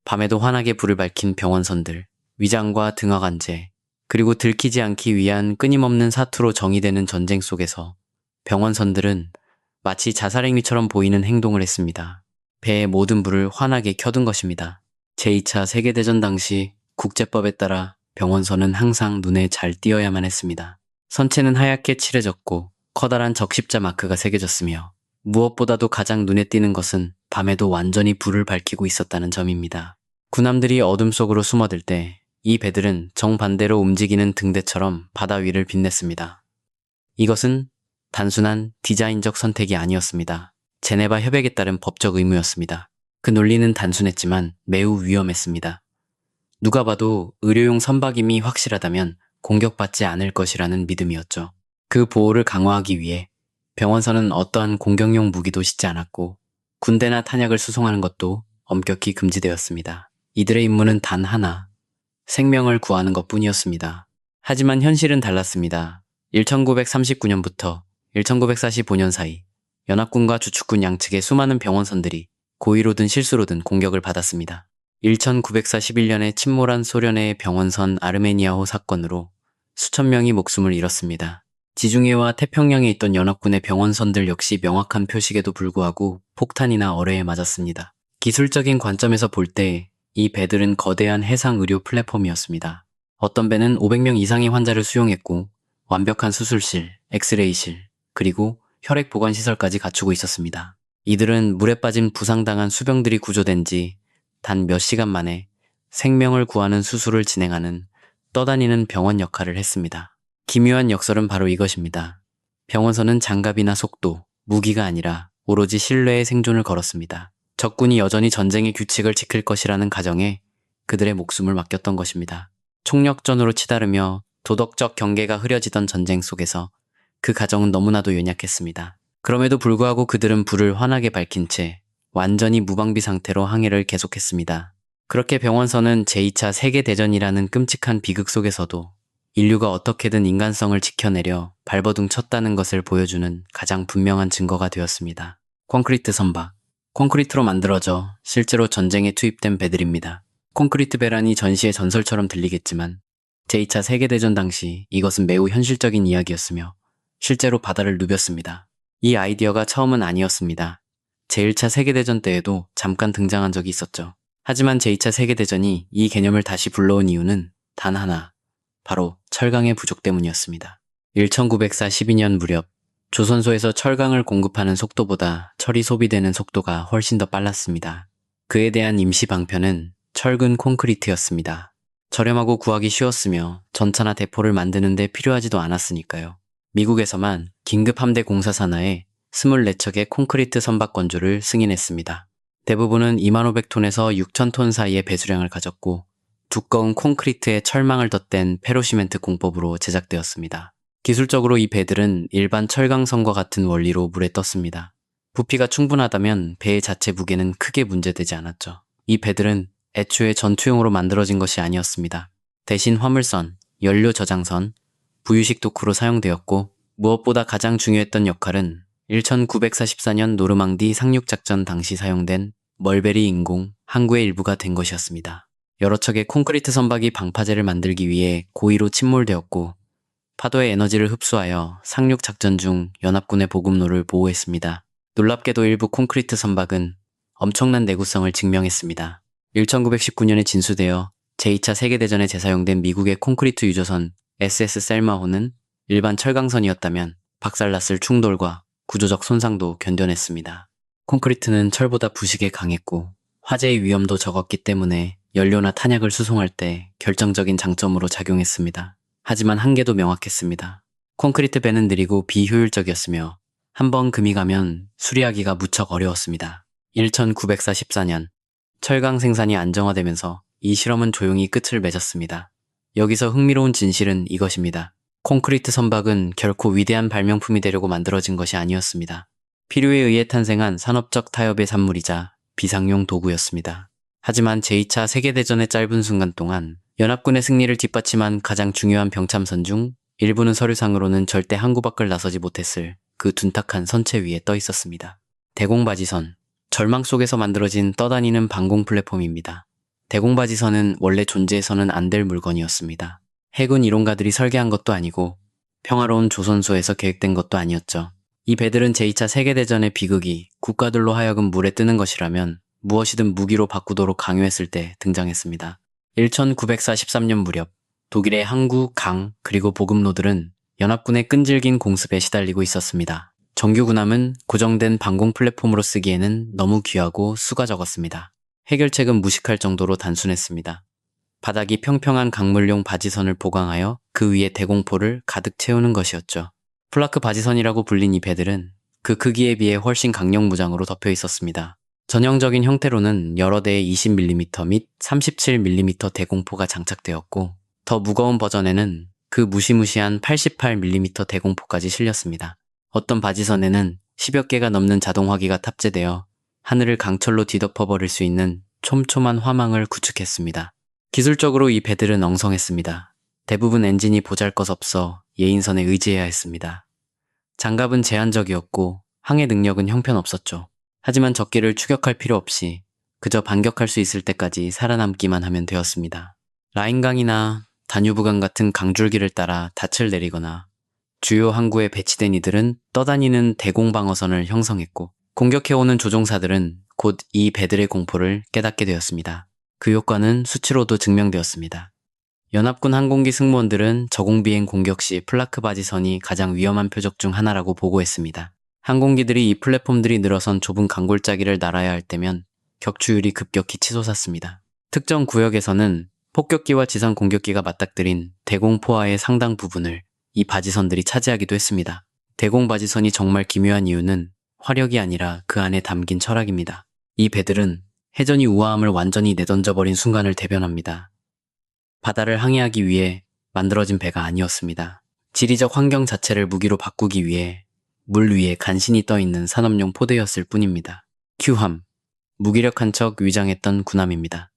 밤에도 환하게 불을 밝힌 병원선들, 위장과 등하관제, 그리고 들키지 않기 위한 끊임없는 사투로 정의되는 전쟁 속에서 병원선들은 마치 자살행위처럼 보이는 행동을 했습니다. 배의 모든 불을 환하게 켜둔 것입니다. 제2차 세계대전 당시 국제법에 따라 병원선은 항상 눈에 잘 띄어야만 했습니다. 선체는 하얗게 칠해졌고 커다란 적십자 마크가 새겨졌으며 무엇보다도 가장 눈에 띄는 것은 밤에도 완전히 불을 밝히고 있었다는 점입니다. 군함들이 어둠 속으로 숨어들 때 이 배들은 정반대로 움직이는 등대처럼 바다 위를 빛냈습니다. 이것은 단순한 디자인적 선택이 아니었습니다. 제네바 협약에 따른 법적 의무였습니다. 그 논리는 단순했지만 매우 위험했습니다. 누가 봐도 의료용 선박임이 확실하다면 공격받지 않을 것이라는 믿음이었죠. 그 보호를 강화하기 위해 병원선은 어떠한 공격용 무기도 싣지 않았고 군대나 탄약을 수송하는 것도 엄격히 금지되었습니다. 이들의 임무는 단 하나, 생명을 구하는 것뿐이었습니다. 하지만 현실은 달랐습니다. 1939년부터 1945년 사이 연합군과 주축군 양측의 수많은 병원선들이 고의로든 실수로든 공격을 받았습니다. 1941년에 침몰한 소련의 병원선 아르메니아호 사건으로 수천 명이 목숨을 잃었습니다. 지중해와 태평양에 있던 연합군의 병원선들 역시 명확한 표식에도 불구하고 폭탄이나 어뢰에 맞았습니다. 기술적인 관점에서 볼 때 이 배들은 거대한 해상 의료 플랫폼이었습니다. 어떤 배는 500명 이상의 환자를 수용했고 완벽한 수술실, 엑스레이실, 그리고 혈액 보관 시설까지 갖추고 있었습니다. 이들은 물에 빠진 부상당한 수병들이 구조된 지 단 몇 시간 만에 생명을 구하는 수술을 진행하는 떠다니는 병원 역할을 했습니다. 기묘한 역설은 바로 이것입니다. 병원선은 장갑이나 속도, 무기가 아니라 오로지 신뢰의 생존을 걸었습니다. 적군이 여전히 전쟁의 규칙을 지킬 것이라는 가정에 그들의 목숨을 맡겼던 것입니다. 총력전으로 치달으며 도덕적 경계가 흐려지던 전쟁 속에서 그 가정은 너무나도 연약했습니다. 그럼에도 불구하고 그들은 불을 환하게 밝힌 채 완전히 무방비 상태로 항해를 계속했습니다. 그렇게 병원선은 제2차 세계대전이라는 끔찍한 비극 속에서도 인류가 어떻게든 인간성을 지켜내려 발버둥 쳤다는 것을 보여주는 가장 분명한 증거가 되었습니다. 콘크리트 선박. 콘크리트로 만들어져 실제로 전쟁에 투입된 배들입니다. 콘크리트 배란이 전시의 전설처럼 들리겠지만 제2차 세계대전 당시 이것은 매우 현실적인 이야기였으며 실제로 바다를 누볐습니다. 이 아이디어가 처음은 아니었습니다. 제1차 세계대전 때에도 잠깐 등장한 적이 있었죠. 하지만 제2차 세계대전이 이 개념을 다시 불러온 이유는 단 하나, 바로 철강의 부족 때문이었습니다. 1942년 무렵 조선소에서 철강을 공급하는 속도보다 철이 소비되는 속도가 훨씬 더 빨랐습니다. 그에 대한 임시 방편은 철근 콘크리트였습니다. 저렴하고 구하기 쉬웠으며 전차나 대포를 만드는 데 필요하지도 않았으니까요. 미국에서만 긴급 함대 공사 산하에 24척의 콘크리트 선박 건조를 승인했습니다. 대부분은 2500톤에서 6000톤 사이의 배수량을 가졌고 두꺼운 콘크리트에 철망을 덧댄 페로시멘트 공법으로 제작되었습니다. 기술적으로 이 배들은 일반 철강선과 같은 원리로 물에 떴습니다. 부피가 충분하다면 배의 자체 무게는 크게 문제되지 않았죠. 이 배들은 애초에 전투용으로 만들어진 것이 아니었습니다. 대신 화물선, 연료 저장선, 부유식 도크로 사용되었고 무엇보다 가장 중요했던 역할은 1944년 노르망디 상륙작전 당시 사용된 멀베리 인공 항구의 일부가 된 것이었습니다. 여러 척의 콘크리트 선박이 방파제를 만들기 위해 고의로 침몰되었고 파도의 에너지를 흡수하여 상륙작전 중 연합군의 보급로를 보호했습니다. 놀랍게도 일부 콘크리트 선박은 엄청난 내구성을 증명했습니다. 1919년에 진수되어 제2차 세계대전에 재사용된 미국의 콘크리트 유조선 SS 셀마호는 일반 철강선이었다면 박살났을 충돌과 구조적 손상도 견뎌냈습니다. 콘크리트는 철보다 부식에 강했고 화재의 위험도 적었기 때문에 연료나 탄약을 수송할 때 결정적인 장점으로 작용했습니다. 하지만 한계도 명확했습니다. 콘크리트 배는 느리고 비효율적이었으며 한번 금이 가면 수리하기가 무척 어려웠습니다. 1944년 철강 생산이 안정화되면서 이 실험은 조용히 끝을 맺었습니다. 여기서 흥미로운 진실은 이것입니다. 콘크리트 선박은 결코 위대한 발명품이 되려고 만들어진 것이 아니었습니다. 필요에 의해 탄생한 산업적 타협의 산물이자 비상용 도구였습니다. 하지만 제2차 세계대전의 짧은 순간 동안 연합군의 승리를 뒷받침한 가장 중요한 병참선 중 일부는 서류상으로는 절대 항구 밖을 나서지 못했을 그 둔탁한 선체 위에 떠 있었습니다. 대공바지선, 절망 속에서 만들어진 떠다니는 방공 플랫폼입니다. 대공바지선은 원래 존재해서는 안 될 물건이었습니다. 해군 이론가들이 설계한 것도 아니고 평화로운 조선소에서 계획된 것도 아니었죠. 이 배들은 제2차 세계대전의 비극이 국가들로 하여금 물에 뜨는 것이라면 무엇이든 무기로 바꾸도록 강요했을 때 등장했습니다. 1943년 무렵 독일의 항구, 강, 그리고 보급로들은 연합군의 끈질긴 공습에 시달리고 있었습니다. 정규 군함은 고정된 방공 플랫폼으로 쓰기에는 너무 귀하고 수가 적었습니다. 해결책은 무식할 정도로 단순했습니다. 바닥이 평평한 강물용 바지선을 보강하여 그 위에 대공포를 가득 채우는 것이었죠. 플라크 바지선이라고 불린 이 배들은 그 크기에 비해 훨씬 강력 무장으로 덮여 있었습니다. 전형적인 형태로는 여러 대의 20mm 및 37mm 대공포가 장착되었고 더 무거운 버전에는 그 무시무시한 88mm 대공포까지 실렸습니다. 어떤 바지선에는 10여 개가 넘는 자동화기가 탑재되어 하늘을 강철로 뒤덮어버릴 수 있는 촘촘한 화망을 구축했습니다. 기술적으로 이 배들은 엉성했습니다. 대부분 엔진이 보잘것없어 예인선에 의지해야 했습니다. 장갑은 제한적이었고 항해 능력은 형편없었죠. 하지만 적기를 추격할 필요 없이 그저 반격할 수 있을 때까지 살아남기만 하면 되었습니다. 라인강이나 다뉴브강 같은 강줄기를 따라 닻을 내리거나 주요 항구에 배치된 이들은 떠다니는 대공방어선을 형성했고 공격해오는 조종사들은 곧 이 배들의 공포를 깨닫게 되었습니다. 그 효과는 수치로도 증명되었습니다. 연합군 항공기 승무원들은 저공비행 공격 시 플라크 바지선이 가장 위험한 표적 중 하나라고 보고했습니다. 항공기들이 이 플랫폼들이 늘어선 좁은 강골짜기를 날아야 할 때면 격추율이 급격히 치솟았습니다. 특정 구역에서는 폭격기와 지상 공격기가 맞닥뜨린 대공포화의 상당 부분을 이 바지선들이 차지하기도 했습니다. 대공 바지선이 정말 기묘한 이유는 화력이 아니라 그 안에 담긴 철학입니다. 이 배들은 해전이 우아함을 완전히 내던져버린 순간을 대변합니다. 바다를 항해하기 위해 만들어진 배가 아니었습니다. 지리적 환경 자체를 무기로 바꾸기 위해 물 위에 간신히 떠있는 산업용 포대였을 뿐입니다. 큐함, 무기력한 척 위장했던 군함입니다.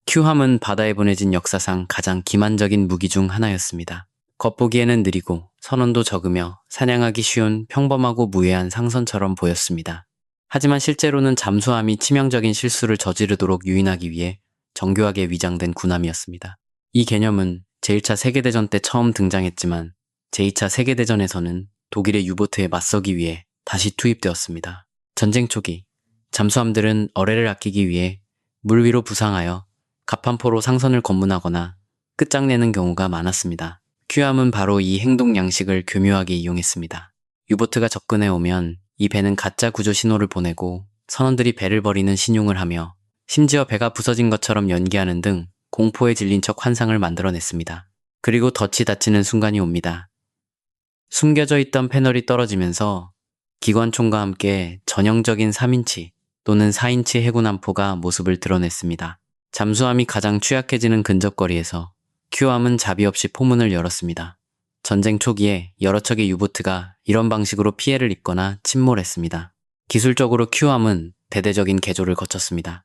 큐함은 바다에 보내진 역사상 가장 기만적인 무기 중 하나였습니다. 겉보기에는 느리고 선원도 적으며 사냥하기 쉬운 평범하고 무해한 상선처럼 보였습니다. 하지만 실제로는 잠수함이 치명적인 실수를 저지르도록 유인하기 위해 정교하게 위장된 군함이었습니다. 이 개념은 제1차 세계대전 때 처음 등장했지만 제2차 세계대전에서는 독일의 유보트에 맞서기 위해 다시 투입되었습니다. 전쟁 초기, 잠수함들은 어뢰를 아끼기 위해 물 위로 부상하여 갑판포로 상선을 검문하거나 끝장내는 경우가 많았습니다. 큐함은 바로 이 행동 양식을 교묘하게 이용했습니다. 유보트가 접근해 오면 이 배는 가짜 구조 신호를 보내고 선원들이 배를 버리는 신용을 하며 심지어 배가 부서진 것처럼 연기하는 등 공포에 질린 척 환상을 만들어냈습니다. 그리고 덫이 닫히는 순간이 옵니다. 숨겨져 있던 패널이 떨어지면서 기관총과 함께 전형적인 3인치 또는 4인치 해군함포가 모습을 드러냈습니다. 잠수함이 가장 취약해지는 근접거리에서 큐함은 자비 없이 포문을 열었습니다. 전쟁 초기에 여러 척의 유보트가 이런 방식으로 피해를 입거나 침몰했습니다. 기술적으로 큐함은 대대적인 개조를 거쳤습니다.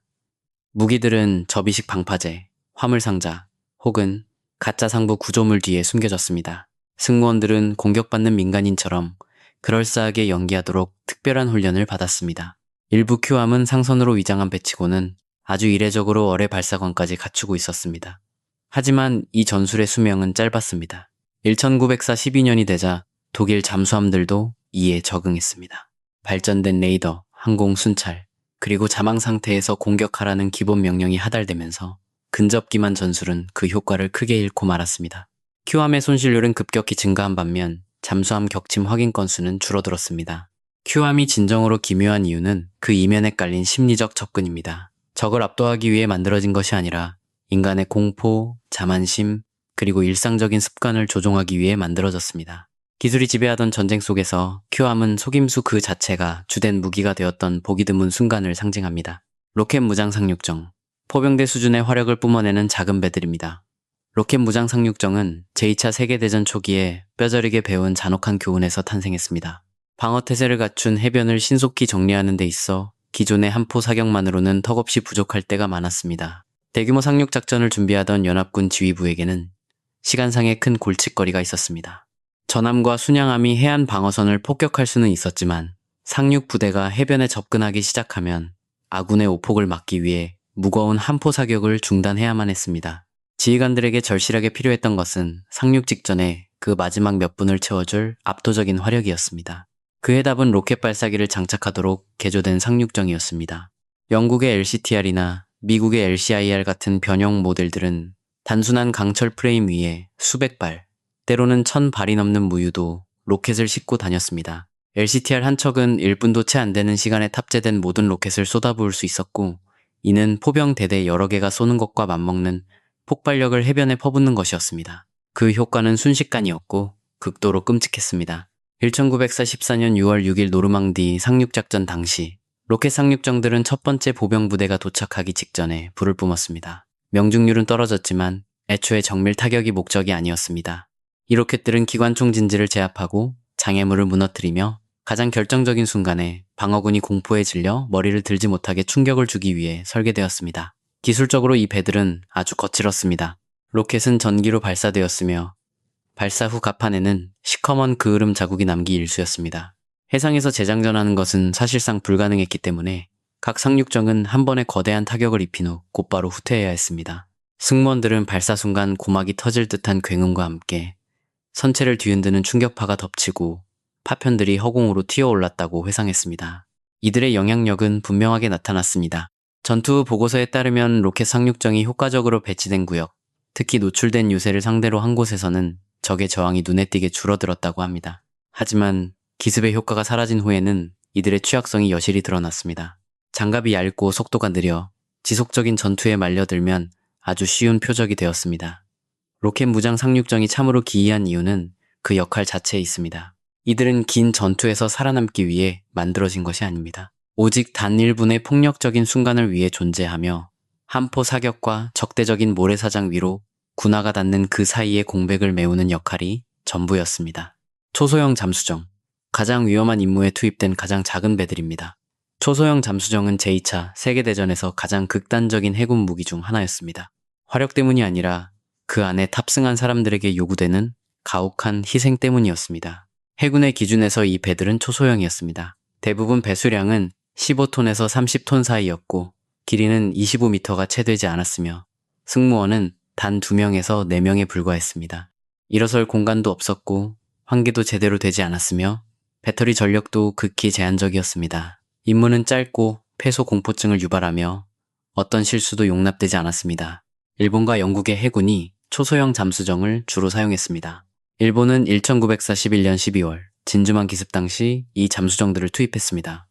무기들은 접이식 방파제, 화물상자 혹은 가짜 상부 구조물 뒤에 숨겨졌습니다. 승무원들은 공격받는 민간인처럼 그럴싸하게 연기하도록 특별한 훈련을 받았습니다. 일부 큐함은 상선으로 위장한 배치고는 아주 이례적으로 어뢰 발사관까지 갖추고 있었습니다. 하지만 이 전술의 수명은 짧았습니다. 1904 12년이 되자 독일 잠수함들도 이에 적응했습니다. 발전된 레이더, 항공 순찰, 그리고 자망 상태에서 공격하라는 기본 명령이 하달되면서 근접기만 전술은 그 효과를 크게 잃고 말았습니다. 큐함의 손실률은 급격히 증가한 반면 잠수함 격침 확인 건수는 줄어들었습니다. 큐함이 진정으로 기묘한 이유는 그 이면에 깔린 심리적 접근입니다. 적을 압도하기 위해 만들어진 것이 아니라 인간의 공포, 자만심, 그리고 일상적인 습관을 조종하기 위해 만들어졌습니다. 기술이 지배하던 전쟁 속에서 큐함은 속임수 그 자체가 주된 무기가 되었던 보기 드문 순간을 상징합니다. 로켓 무장 상륙정, 포병대 수준의 화력을 뿜어내는 작은 배들입니다. 로켓 무장 상륙정은 제2차 세계대전 초기에 뼈저리게 배운 잔혹한 교훈에서 탄생했습니다. 방어태세를 갖춘 해변을 신속히 정리하는 데 있어 기존의 함포 사격만으로는 턱없이 부족할 때가 많았습니다. 대규모 상륙작전을 준비하던 연합군 지휘부에게는 시간상의 큰 골칫거리가 있었습니다. 전함과 순양함이 해안 방어선을 폭격할 수는 있었지만 상륙 부대가 해변에 접근하기 시작하면 아군의 오폭을 막기 위해 무거운 함포 사격을 중단해야만 했습니다. 지휘관들에게 절실하게 필요했던 것은 상륙 직전에 그 마지막 몇 분을 채워줄 압도적인 화력이었습니다. 그의 답은 로켓 발사기를 장착하도록 개조된 상륙정이었습니다. 영국의 LCTR이나 미국의 LCIR 같은 변형 모델들은 단순한 강철 프레임 위에 수백 발, 때로는 1000발이 넘는 무유도 로켓을 싣고 다녔습니다. LCTR 한 척은 1분도 채 안 되는 시간에 탑재된 모든 로켓을 쏟아부을 수 있었고, 이는 포병 대대 여러 개가 쏘는 것과 맞먹는 폭발력을 해변에 퍼붓는 것이었습니다. 그 효과는 순식간이었고 극도로 끔찍했습니다. 1944년 6월 6일 노르망디 상륙작전 당시 로켓 상륙정들은 첫 번째 보병부대가 도착하기 직전에 불을 뿜었습니다. 명중률은 떨어졌지만 애초에 정밀 타격이 목적이 아니었습니다. 이 로켓들은 기관총 진지를 제압하고 장애물을 무너뜨리며 가장 결정적인 순간에 방어군이 공포에 질려 머리를 들지 못하게 충격을 주기 위해 설계되었습니다. 기술적으로 이 배들은 아주 거칠었습니다. 로켓은 전기로 발사되었으며 발사 후 갑판에는 시커먼 그을음 자국이 남기 일쑤였습니다. 해상에서 재장전하는 것은 사실상 불가능했기 때문에 각 상륙정은 한 번에 거대한 타격을 입힌 후 곧바로 후퇴해야 했습니다. 승무원들은 발사 순간 고막이 터질 듯한 굉음과 함께 선체를 뒤흔드는 충격파가 덮치고 파편들이 허공으로 튀어올랐다고 회상했습니다. 이들의 영향력은 분명하게 나타났습니다. 전투 후 보고서에 따르면 로켓 상륙정이 효과적으로 배치된 구역, 특히 노출된 요새를 상대로 한 곳에서는 적의 저항이 눈에 띄게 줄어들었다고 합니다. 하지만 기습의 효과가 사라진 후에는 이들의 취약성이 여실히 드러났습니다. 장갑이 얇고 속도가 느려 지속적인 전투에 말려들면 아주 쉬운 표적이 되었습니다. 로켓 무장 상륙정이 참으로 기이한 이유는 그 역할 자체에 있습니다. 이들은 긴 전투에서 살아남기 위해 만들어진 것이 아닙니다. 오직 단 1분의 폭력적인 순간을 위해 존재하며 함포 사격과 적대적인 모래사장 위로 군화가 닿는 그 사이의 공백을 메우는 역할이 전부였습니다. 초소형 잠수정, 가장 위험한 임무에 투입된 가장 작은 배들입니다. 초소형 잠수정은 제2차 세계대전에서 가장 극단적인 해군 무기 중 하나였습니다. 화력 때문이 아니라 그 안에 탑승한 사람들에게 요구되는 가혹한 희생 때문이었습니다. 해군의 기준에서 이 배들은 초소형이었습니다. 대부분 배수량은 15톤에서 30톤 사이였고 길이는 25m가 채 되지 않았으며 승무원은 단 2명에서 4명에 불과했습니다. 일어설 공간도 없었고 환기도 제대로 되지 않았으며 배터리 전력도 극히 제한적이었습니다. 임무는 짧고 폐소 공포증을 유발하며 어떤 실수도 용납되지 않았습니다. 일본과 영국의 해군이 초소형 잠수정을 주로 사용했습니다. 일본은 1941년 12월 진주만 기습 당시 이 잠수정들을 투입했습니다.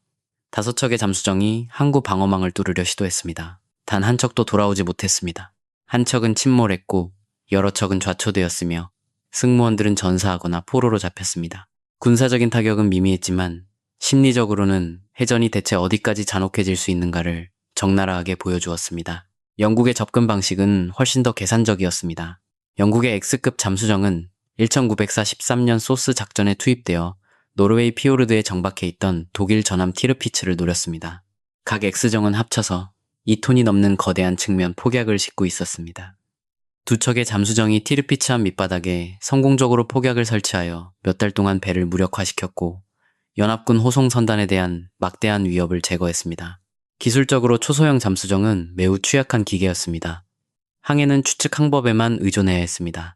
5척의 잠수정이 항구 방어망을 뚫으려 시도했습니다. 단 한 척도 돌아오지 못했습니다. 한 척은 침몰했고 여러 척은 좌초되었으며 승무원들은 전사하거나 포로로 잡혔습니다. 군사적인 타격은 미미했지만 심리적으로는 해전이 대체 어디까지 잔혹해질 수 있는가를 적나라하게 보여주었습니다. 영국의 접근 방식은 훨씬 더 계산적이었습니다. 영국의 X급 잠수정은 1943년 소스 작전에 투입되어 노르웨이 피오르드에 정박해 있던 독일 전함 티르피츠를 노렸습니다. 각 X정은 합쳐서 2톤이 넘는 거대한 측면 폭약을 싣고 있었습니다. 두 척의 잠수정이 티르피츠함 밑바닥에 성공적으로 폭약을 설치하여 몇 달 동안 배를 무력화시켰고 연합군 호송 선단에 대한 막대한 위협을 제거했습니다. 기술적으로 초소형 잠수정은 매우 취약한 기계였습니다. 항해는 추측 항법에만 의존해야 했습니다.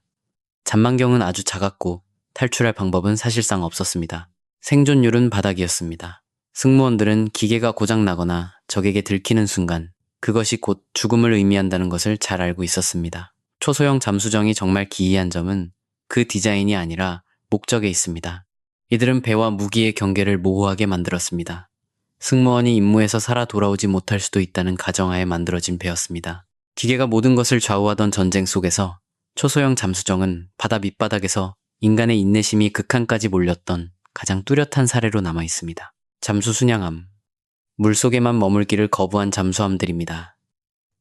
잔망경은 아주 작았고 탈출할 방법은 사실상 없었습니다. 생존율은 바닥이었습니다. 승무원들은 기계가 고장나거나 적에게 들키는 순간 그것이 곧 죽음을 의미한다는 것을 잘 알고 있었습니다. 초소형 잠수정이 정말 기이한 점은 그 디자인이 아니라 목적에 있습니다. 이들은 배와 무기의 경계를 모호하게 만들었습니다. 승무원이 임무에서 살아 돌아오지 못할 수도 있다는 가정하에 만들어진 배였습니다. 기계가 모든 것을 좌우하던 전쟁 속에서 초소형 잠수정은 바다 밑바닥에서 인간의 인내심이 극한까지 몰렸던 가장 뚜렷한 사례로 남아 있습니다. 잠수 순양함. 물속에만 머물기를 거부한 잠수함들입니다.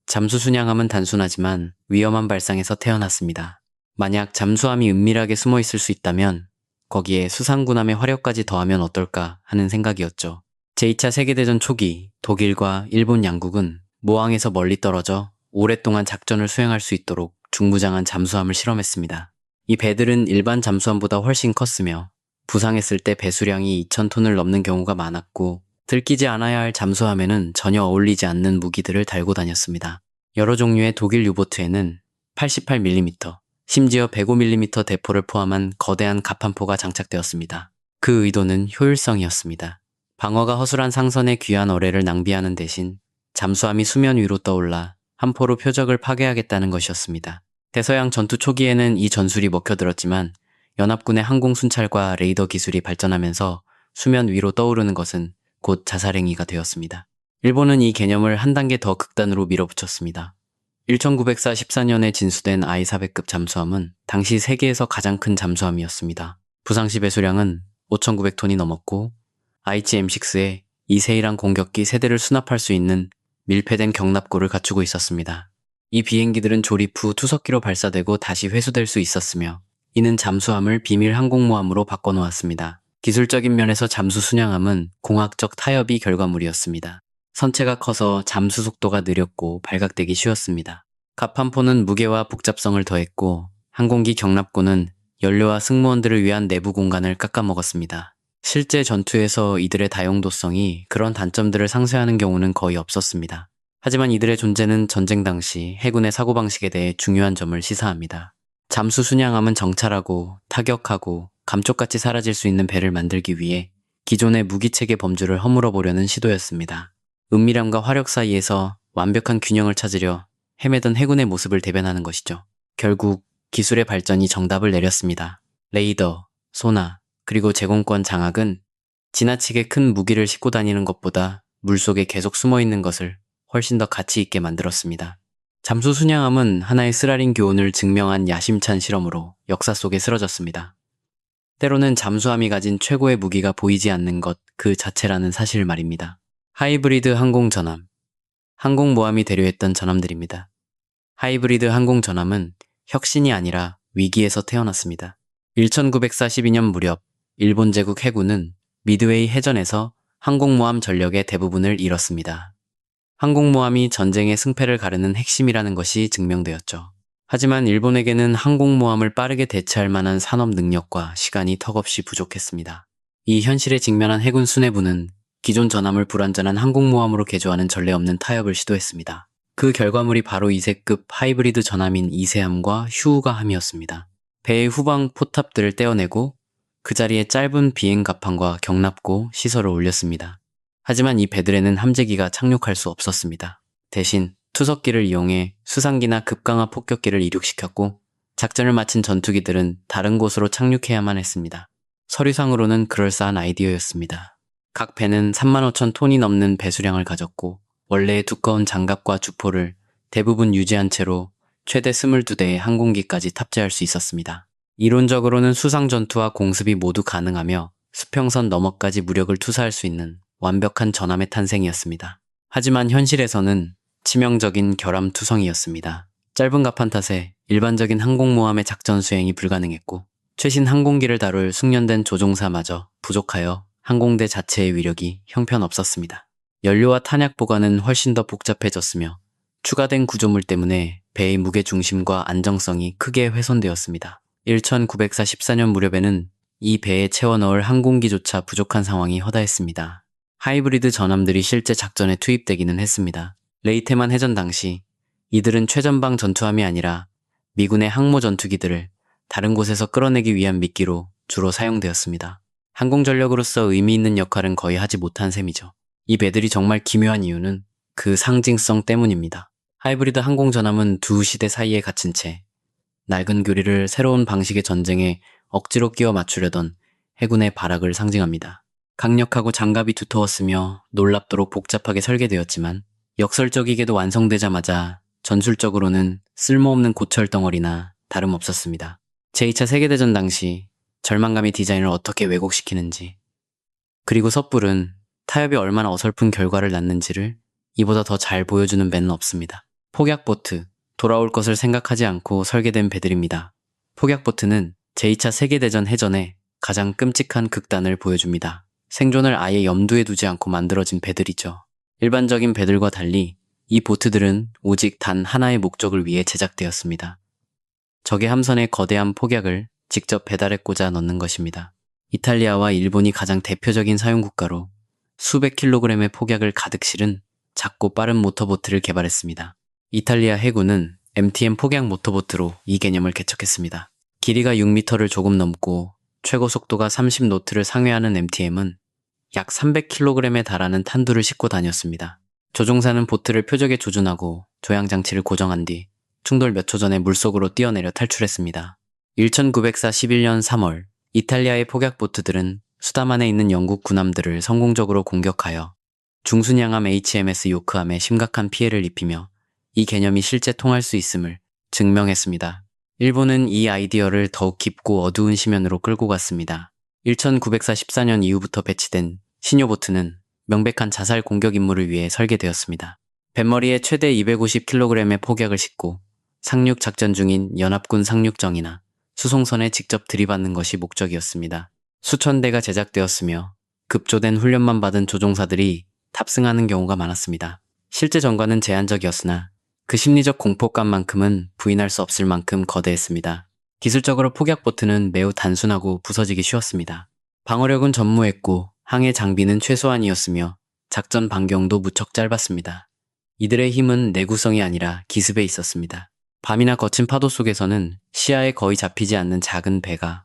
잠수 순양함은 단순하지만 위험한 발상에서 태어났습니다. 만약 잠수함이 은밀하게 숨어 있을 수 있다면 거기에 수상군함의 화력까지 더하면 어떨까 하는 생각이었죠. 제2차 세계대전 초기 독일과 일본 양국은 모항에서 멀리 떨어져 오랫동안 작전을 수행할 수 있도록 중무장한 잠수함을 실험했습니다. 이 배들은 일반 잠수함보다 훨씬 컸으며 부상했을 때 배수량이 2,000톤을 넘는 경우가 많았고 들키지 않아야 할 잠수함에는 전혀 어울리지 않는 무기들을 달고 다녔습니다. 여러 종류의 독일 유보트에는 88mm, 심지어 105mm 대포를 포함한 거대한 갑판포가 장착되었습니다. 그 의도는 효율성이었습니다. 방어가 허술한 상선의 귀한 어뢰를 낭비하는 대신 잠수함이 수면 위로 떠올라 한 포로 표적을 파괴하겠다는 것이었습니다. 대서양 전투 초기에는 이 전술이 먹혀들었지만 연합군의 항공 순찰과 레이더 기술이 발전하면서 수면 위로 떠오르는 것은 곧 자살행위가 되었습니다. 일본은 이 개념을 한 단계 더 극단으로 밀어붙였습니다. 1914년에 진수된 I-400급 잠수함은 당시 세계에서 가장 큰 잠수함이었습니다. 부상시 배수량은 5,900톤이 넘었고 ICM-6에 이세일항 공격기 세대를 수납할 수 있는 밀폐된 경납고를 갖추고 있었습니다. 이 비행기들은 조립 후 투석기로 발사되고 다시 회수될 수 있었으며 이는 잠수함을 비밀 항공모함으로 바꿔놓았습니다. 기술적인 면에서 잠수 순양함은 공학적 타협이 결과물이었습니다. 선체가 커서 잠수 속도가 느렸고 발각되기 쉬웠습니다. 갑판포는 무게와 복잡성을 더했고 항공기 경납고는 연료와 승무원들을 위한 내부 공간을 깎아먹었습니다. 실제 전투에서 이들의 다용도성이 그런 단점들을 상쇄하는 경우는 거의 없었습니다. 하지만 이들의 존재는 전쟁 당시 해군의 사고방식에 대해 중요한 점을 시사합니다. 잠수 순양함은 정찰하고 타격하고 감쪽같이 사라질 수 있는 배를 만들기 위해 기존의 무기체계 범주를 허물어보려는 시도였습니다. 은밀함과 화력 사이에서 완벽한 균형을 찾으려 헤매던 해군의 모습을 대변하는 것이죠. 결국 기술의 발전이 정답을 내렸습니다. 레이더, 소나, 그리고 제공권 장악은 지나치게 큰 무기를 싣고 다니는 것보다 물속에 계속 숨어있는 것을 훨씬 더 가치 있게 만들었습니다. 잠수 순양함은 하나의 쓰라린 교훈을 증명한 야심찬 실험으로 역사 속에 쓰러졌습니다. 때로는 잠수함이 가진 최고의 무기가 보이지 않는 것 그 자체라는 사실 말입니다. 하이브리드 항공전함, 항공모함이 대류했던 전함들입니다. 하이브리드 항공전함은 혁신이 아니라 위기에서 태어났습니다. 1942년 무렵 일본 제국 해군은 미드웨이 해전에서 항공모함 전력의 대부분을 잃었습니다. 항공모함이 전쟁의 승패를 가르는 핵심이라는 것이 증명되었죠. 하지만 일본에게는 항공모함을 빠르게 대체할 만한 산업 능력과 시간이 턱없이 부족했습니다. 이 현실에 직면한 해군 수뇌부는 기존 전함을 불완전한 항공모함으로 개조하는 전례 없는 타협을 시도했습니다. 그 결과물이 바로 2세급 하이브리드 전함인 이세함과 휴우가함이었습니다. 배의 후방 포탑들을 떼어내고 그 자리에 짧은 비행 갑판과 경납고 시설을 올렸습니다. 하지만 이 배들에는 함재기가 착륙할 수 없었습니다. 대신 투석기를 이용해 수상기나 급강화 폭격기를 이륙시켰고 작전을 마친 전투기들은 다른 곳으로 착륙해야만 했습니다. 서류상으로는 그럴싸한 아이디어였습니다. 각 배는 35,000톤이 넘는 배수량을 가졌고 원래의 두꺼운 장갑과 주포를 대부분 유지한 채로 최대 22대의 항공기까지 탑재할 수 있었습니다. 이론적으로는 수상 전투와 공습이 모두 가능하며 수평선 너머까지 무력을 투사할 수 있는 완벽한 전함의 탄생이었습니다. 하지만 현실에서는 치명적인 결함투성이었습니다. 짧은 갑판 탓에 일반적인 항공모함의 작전 수행이 불가능했고 최신 항공기를 다룰 숙련된 조종사마저 부족하여 항공대 자체의 위력이 형편없었습니다. 연료와 탄약 보관은 훨씬 더 복잡해졌으며 추가된 구조물 때문에 배의 무게중심과 안정성이 크게 훼손되었습니다. 1914년 무렵에는 이 배에 채워 넣을 항공기조차 부족한 상황이 허다했습니다. 하이브리드 전함들이 실제 작전에 투입되기는 했습니다. 레이테만 해전 당시 이들은 최전방 전투함이 아니라 미군의 항모 전투기들을 다른 곳에서 끌어내기 위한 미끼로 주로 사용되었습니다. 항공전력으로서 의미 있는 역할은 거의 하지 못한 셈이죠. 이 배들이 정말 기묘한 이유는 그 상징성 때문입니다. 하이브리드 항공전함은 두 시대 사이에 갇힌 채 낡은 교리를 새로운 방식의 전쟁에 억지로 끼워 맞추려던 해군의 발악을 상징합니다. 강력하고 장갑이 두터웠으며 놀랍도록 복잡하게 설계되었지만 역설적이게도 완성되자마자 전술적으로는 쓸모없는 고철덩어리나 다름없었습니다. 제2차 세계대전 당시 절망감이 디자인을 어떻게 왜곡시키는지, 그리고 섣불은 타협이 얼마나 어설픈 결과를 낳는지를 이보다 더 잘 보여주는 배는 없습니다. 폭약보트, 돌아올 것을 생각하지 않고 설계된 배들입니다. 폭약보트는 제2차 세계대전 해전에 가장 끔찍한 극단을 보여줍니다. 생존을 아예 염두에 두지 않고 만들어진 배들이죠. 일반적인 배들과 달리 이 보트들은 오직 단 하나의 목적을 위해 제작되었습니다. 적의 함선에 거대한 폭약을 직접 배달에 꽂아 넣는 것입니다. 이탈리아와 일본이 가장 대표적인 사용국가로 수백 킬로그램의 폭약을 가득 실은 작고 빠른 모터보트를 개발했습니다. 이탈리아 해군은 MTM 폭약 모터보트로 이 개념을 개척했습니다. 길이가 6m를 조금 넘고 최고 속도가 30노트를 상회하는 MTM은 약 300kg에 달하는 탄두를 싣고 다녔습니다. 조종사는 보트를 표적에 조준하고 조향장치를 고정한 뒤 충돌 몇 초 전에 물속으로 뛰어내려 탈출했습니다. 1941년 3월 이탈리아의 폭약보트들은 수담안에 있는 영국 군함들을 성공적으로 공격하여 중순양함 HMS 요크함에 심각한 피해를 입히며 이 개념이 실제 통할 수 있음을 증명했습니다. 일본은 이 아이디어를 더욱 깊고 어두운 시면으로 끌고 갔습니다. 1944년 이후부터 배치된 신요보트는 명백한 자살 공격 임무를 위해 설계되었습니다. 뱃머리에 최대 250kg의 폭약을 싣고 상륙 작전 중인 연합군 상륙정이나 수송선에 직접 들이받는 것이 목적이었습니다. 수천 대가 제작되었으며 급조된 훈련만 받은 조종사들이 탑승하는 경우가 많았습니다. 실제 전과는 제한적이었으나 그 심리적 공포감만큼은 부인할 수 없을 만큼 거대했습니다. 기술적으로 폭약보트는 매우 단순하고 부서지기 쉬웠습니다. 방어력은 전무했고 항해 장비는 최소한이었으며 작전 반경도 무척 짧았습니다. 이들의 힘은 내구성이 아니라 기습에 있었습니다. 밤이나 거친 파도 속에서는 시야에 거의 잡히지 않는 작은 배가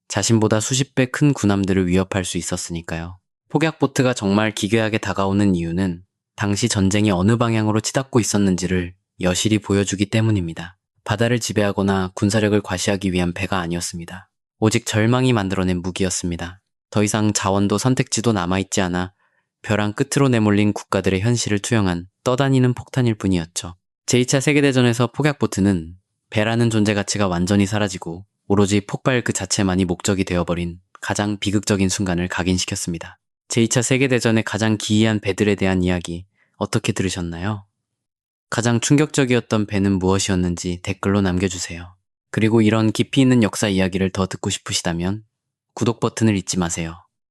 자신보다 수십 배 큰 군함들을 위협할 수 있었으니까요. 폭약보트가 정말 기괴하게 다가오는 이유는 당시 전쟁이 어느 방향으로 치닫고 있었는지를 여실히 보여주기 때문입니다. 바다를 지배하거나 군사력을 과시하기 위한 배가 아니었습니다. 오직 절망이 만들어낸 무기였습니다. 더 이상 자원도 선택지도 남아있지 않아 벼랑 끝으로 내몰린 국가들의 현실을 투영한 떠다니는 폭탄일 뿐이었죠. 제2차 세계대전에서 폭약보트는 배라는 존재 가치가 완전히 사라지고 오로지 폭발 그 자체만이 목적이 되어버린 가장 비극적인 순간을 각인시켰습니다. 제2차 세계대전의 가장 기이한 배들에 대한 이야기 어떻게 들으셨나요? 가장 충격적이었던 배는 무엇이었는지 댓글로 남겨주세요. 그리고 이런 깊이 있는 역사 이야기를 더 듣고 싶으시다면 구독 버튼을 잊지 마세요.